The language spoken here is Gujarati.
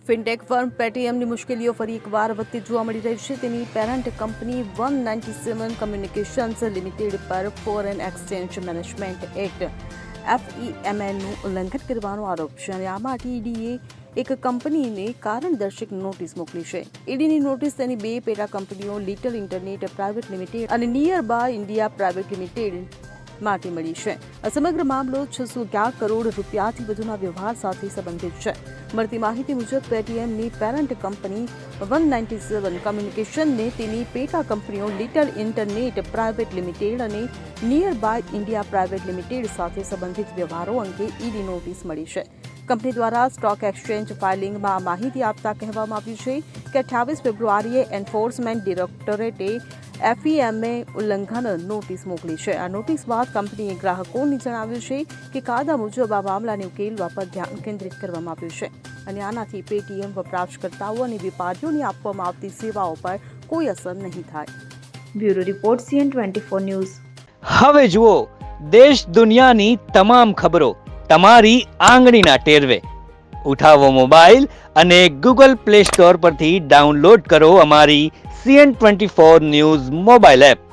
ફિનટેક ફર્મ પેટીએમની મુશ્કેલીઓ ફરી એકવાર વધતી જોવા મળી રહી છે. તેની પેરેન્ટ કંપની 197 કમ્યુનિકેશન્સ લિમિટેડ પર foreign exchange management act FEMN નું ઉલ્લંઘન કરવાનો આરોપ છે અને આ માટે ઈડીએ એક કંપનીને કારણદર્શક નોટિસ મોકલી છે. ઈડીની નોટિસ તેની બે પેટા કંપનીઓ લિટલ ઇન્ટરનેટ પ્રાઇવેટ લિમિટેડ અને nearbuy India private limited માટે મળી છે. આ સમગ્ર મામલો 611 કરોડ રૂપિયાથી વધુના વ્યવહાર સાથે સંબંધિત છે. મળતી માહિતી મુજબ પેટીએમની પેરેન્ટ કંપની 197 કમ્યુનિકેશનને તેની પેટા કંપનીઓ લિટલ ઇન્ટરનેટ પ્રાઇવેટ લિમિટેડ અને nearbuy India private limited સાથે સંબંધિત વ્યવહારો અંગે ઈડી નોટિસ મળી છે. કંપની દ્વારા સ્ટોક એક્સચેન્જ ફાઇલિંગમાં માહિતી આપતા કહેવામાં આવ્યું છે કે 28 ફેબ્રુઆરીએ એન્ફોર્સમેન્ટ ડિરેક્ટોરેટે FEMA ઉલ્લંઘન નોટિસ મોકલી છે. આ નોટિસ બાદ કંપનીએ ગ્રાહકોને જણાવ્યું છે કે કાયદા મુજબ આ મામલાને ઉકેલવા પર ધ્યાન કેન્દ્રિત કરવામાં આવ્યું છે અને આનાથી પેટીએમ વપરાશકર્તાઓ અને વેપારીઓને આપવામાં આવતી સેવાઓ પર કોઈ અસર નહીં થાય. Bureau report CN24 news. હવે જુઓ દેશ દુનિયાની તમામ ખબરો તમારી આંગળીના ટેરવે. ઉઠાવો મોબાઈલ અને Google Play Store પરથી ડાઉનલોડ કરો અમારી CN24 ન્યૂઝ મોબાઈલ એપ.